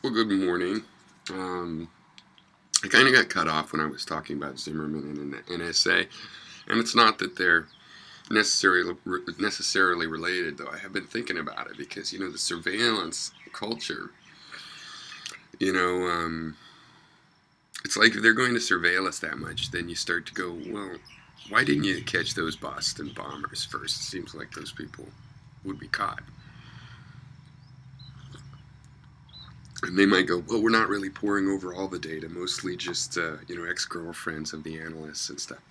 Well, good morning. I kind of got cut off when I was talking about Zimmerman and an NSA, and it's not that they're necessarily related, though. I have been thinking about it because the surveillance culture. You know, it's like if they're going to surveil us that much, then you start to go, well, why didn't you catch those Boston bombers first? It seems like those people would be caught. And they might go, well, we're not really poring over all the data, mostly just, ex-girlfriends of the analysts and stuff.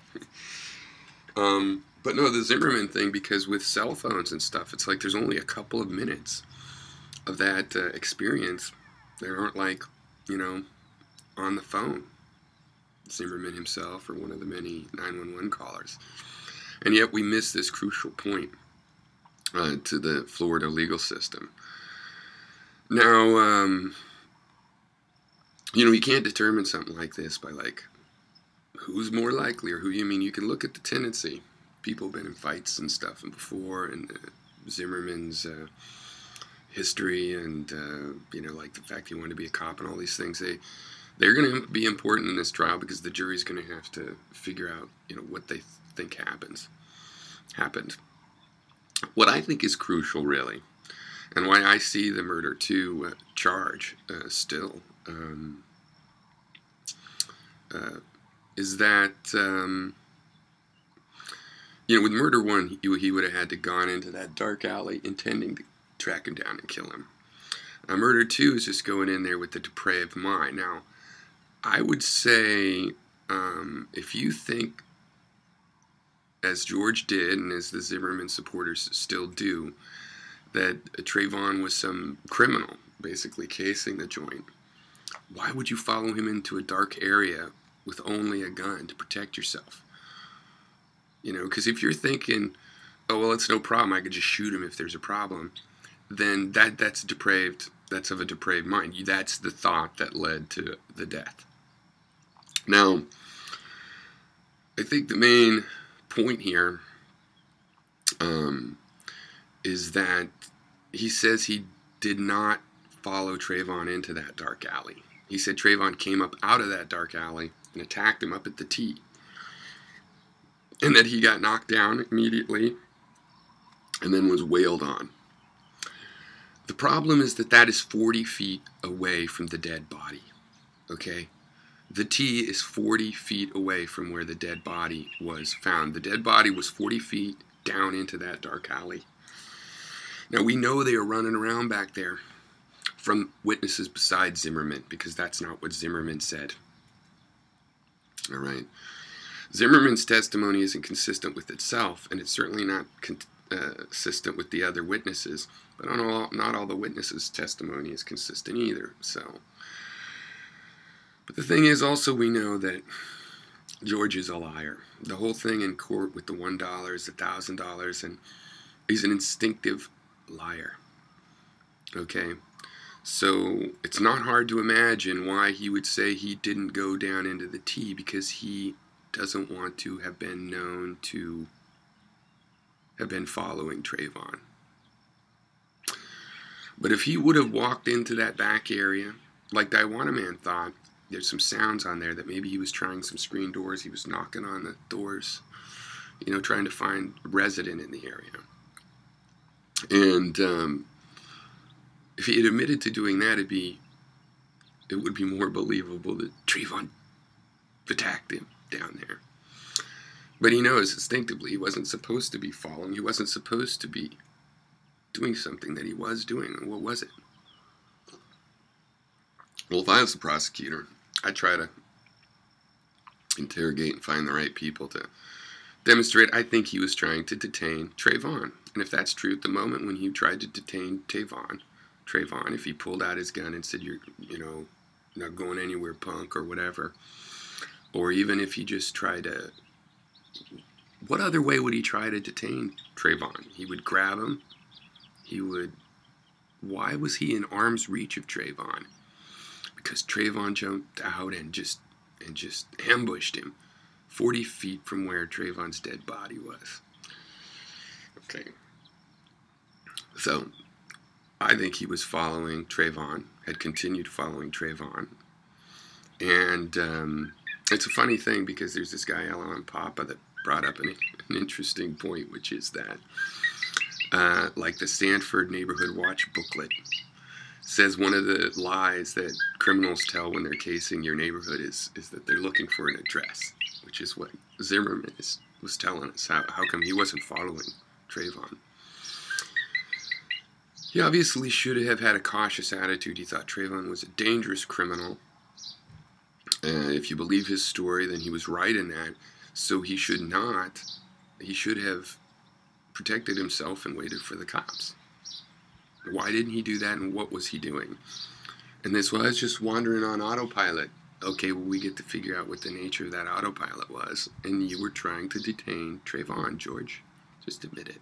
But no, the Zimmerman thing, because with cell phones and stuff, it's like there's only a couple of minutes of that experience. They aren't like, you know, on the phone, Zimmerman himself or one of the many 911 callers. And yet we miss this crucial point to the Florida legal system. Now, you can't determine something like this by who's more likely or who. You can look at the tendency. People have been in fights and stuff and before, and Zimmerman's history, and like the fact he wanted to be a cop and all these things. They're going to be important in this trial because the jury's going to have to figure out what they think happened. What I think is crucial, really, and why I see the murder two charge still, is that with murder one, he would have had to gone into that dark alley intending to track him down and kill him. Murder two is just going in there with the depraved mind. Now, I would say if you think, as George did and as the Zimmerman supporters still do, that Trayvon was some criminal, basically casing the joint, why would you follow him into a dark area with only a gun to protect yourself? Because if you're thinking, oh, well, it's no problem, I could just shoot him if there's a problem, then that's depraved. That's of a depraved mind. That's the thought that led to the death. Now, I think the main point here is that he says he did not follow Trayvon into that dark alley. He said Trayvon came up out of that dark alley and attacked him up at the tee, and that he got knocked down immediately and then was wailed on. The problem is that is 40 feet away from the dead body, okay? The tee is 40 feet away from where the dead body was found. The dead body was 40 feet down into that dark alley. Now, we know they are running around back there from witnesses besides Zimmerman, because that's not what Zimmerman said. All right. Zimmerman's testimony isn't consistent with itself, and it's certainly not consistent with the other witnesses. But not all the witnesses' testimony is consistent either. But the thing is, also, we know that George is a liar. The whole thing in court with the $1, $1,000, and he's an instinctive liar. Okay? So it's not hard to imagine why he would say he didn't go down into the tee, because he doesn't want to have been known to have been following Trayvon. But if he would have walked into that back area, like Diwana Man thought, there's some sounds on there that maybe he was trying some screen doors, he was knocking on the doors, trying to find a resident in the area. And if he had admitted to doing that, it would be more believable that Trayvon attacked him down there. But he knows instinctively he wasn't supposed to be following. He wasn't supposed to be doing something that he was doing. What was it? Well, if I was the prosecutor, I'd try to interrogate and find the right people to demonstrate. I think he was trying to detain Trayvon. And if that's true, at the moment when he tried to detain Trayvon, if he pulled out his gun and said, you're, not going anywhere, punk, or whatever, or even if he just tried to, what other way would he try to detain Trayvon? He would grab him. Why was he in arm's reach of Trayvon? Because Trayvon jumped out and just ambushed him 40 feet from where Trayvon's dead body was. Okay. So I think he was following Trayvon, had continued following Trayvon. And it's a funny thing because there's this guy, Alan Papa, that brought up an interesting point, which is that, like the Stanford Neighborhood Watch booklet says, one of the lies that criminals tell when they're casing your neighborhood is that they're looking for an address, which is what Zimmerman was telling us. How come he wasn't following Trayvon? He obviously should have had a cautious attitude. He thought Trayvon was a dangerous criminal. If you believe his story, then he was right in that. So he should have protected himself and waited for the cops. Why didn't he do that, and what was he doing? And this was just wandering on autopilot. Okay, well, we get to figure out what the nature of that autopilot was. And you were trying to detain Trayvon, George. Just admit it.